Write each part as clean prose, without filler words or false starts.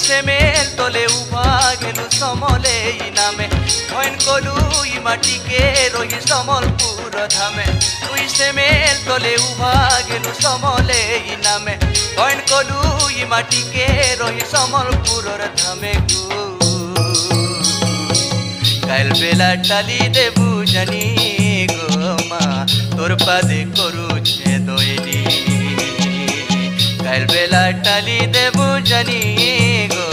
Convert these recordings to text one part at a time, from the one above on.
সেমেল তলে উভা গেলু সমলে নামে হইন কলু ই মাটিকে রহি সমলপুর ধামে তুই সেমেল তলে উভা গেলু সমলে নামে হইন কলু ই মাটিকে রহি সমলপুরর ধামে গু কাল বেলা টালি দেবু জানি গো মা তোর পাদে করুছে দইলি কাল বেলা টালি দেবু জানি গো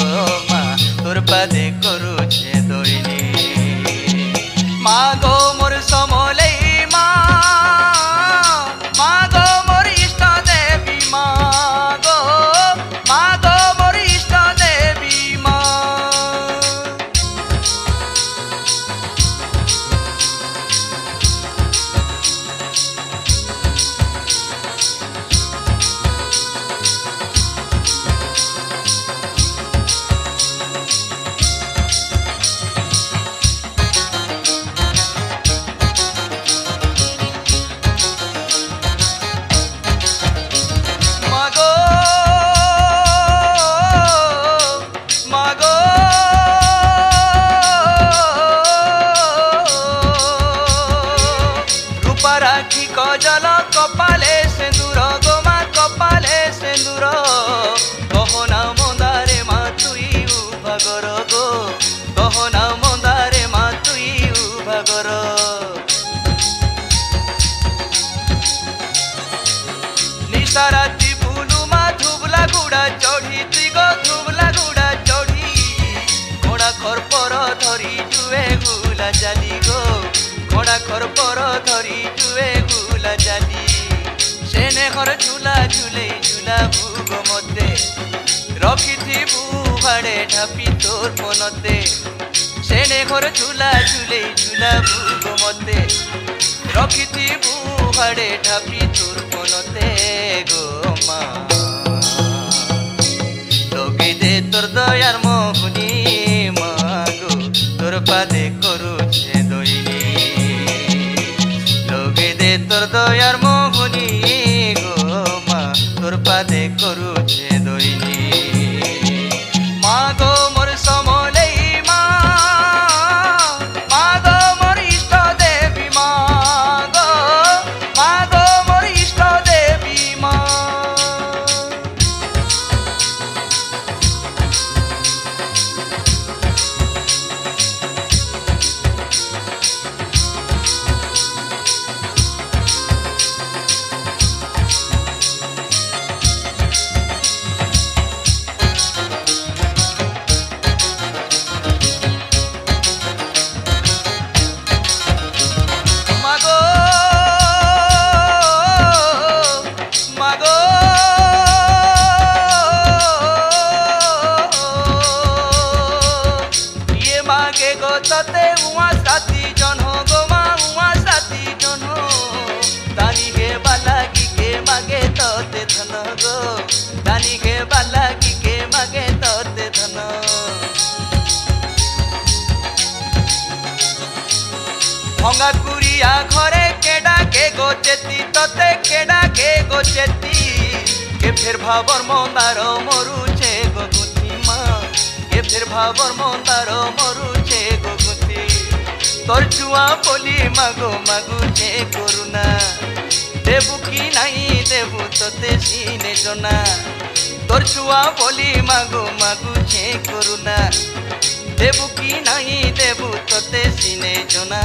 মা তোর পাদে করুছে দইলি মা গো মোর সমলে মা মা গো মোর ইষ্ট দেবী মা গো মা গো মোর ইষ্ট দেবী মা রাখি কজল কপালে সেন্দুর গোমা কপালে সেন্দুর গহনা মন্দারে মা তুই উভাগর গো গহনা মন্দারে মা তুই উভাগর নিশারাতি ফুলু মা ধুবলা গুড়া চড়ি তুই গো ধুবলা গুড়া চড়ি ঘোড়া খরপর ধরি জুয়ে গুলা জালি গো ঘোড়া খরপর ধরি জুয়ে গুলা জালি সেনে ঘর ঝুলা ঝুলে ঝুলা ভুগ মতে রখিথিবু ভাড়ে ঢাপি তোর মনতে সেনে ঘর ঝুলা ঝুলে ঝুলা ভুগ মতে রখিথিবু ভাড়ে ঢাপি তোর মনতে গো মা লগে দে তোর দয়ার মোহনি মা গো তোর পাদে করুছে দইলি লগে দে তোর দয়ার মোহনি গো মা তোর পাদে করুছে দইলি মা গো মোর সমলেই মা মা গো মোর ইষ্ট দেবী মা গো মা গো মোর ইষ্ট দেবী মা ততে উয়া সাথী জন গো মা উয়া সাথী জন দানি গে বালাগি কে মাগে ততে ধন গো দানি গে বালাগি কে মাগে ততে ধন ভঙ্গা কুড়িয়া ঘরে কেডা কে গোচেতি ততে কেডা কে গোচেতি কে ফের ভাবর মন্দার মরুছে গো গুথি মা কে ফের ভাবর মন্দার মরুছে গো গুথি তোর চুয়া বলি মাগো মাগুছে করুণা দেবু কি নাই দেবু তোতে সিনে জনা তোর চুয়া বলি মাগো মাগুছে করুণা দেবু কি নাই দেবু তোতে সিনে জনা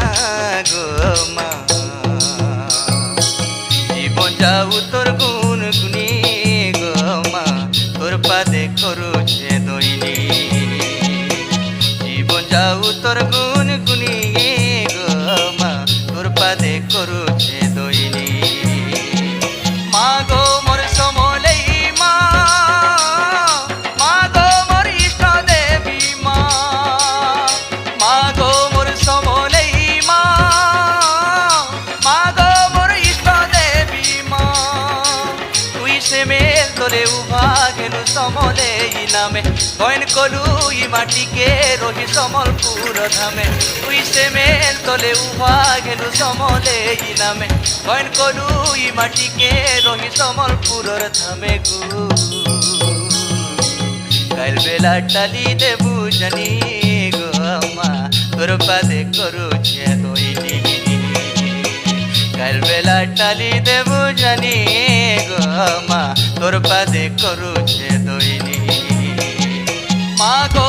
গো মা জীবন যাও তোর গুণ গুনি গো মা তোর পাদে করুছে দইলি জীবন যাও তোর গুণ গুনি গো মা তোর পাদে করুছে দইলি মা গো মোর সমলেই মা মা গো মোর ইষ্ট দেবী মা মা গো মোর সমলেই মা মা গো মোর ইষ্ট দেবী মা তুই সেমেল তলে উভা গেলু সমলে নামে গয়ন কলু ই মাটিকে রহি সমলপুর ধামে তুই সেমেল তলে উভা গেলু সমলে নামে গয়ন কলু ই মাটিকে রহি সমলপুরর ধামে গু কাল বেলা টালি দেবু জানি গো মা তোর পাদে করুছে দইনি কাল বেলা টালি দেবু জানি গো মা তোর পাদে করুছে দইনি মা গো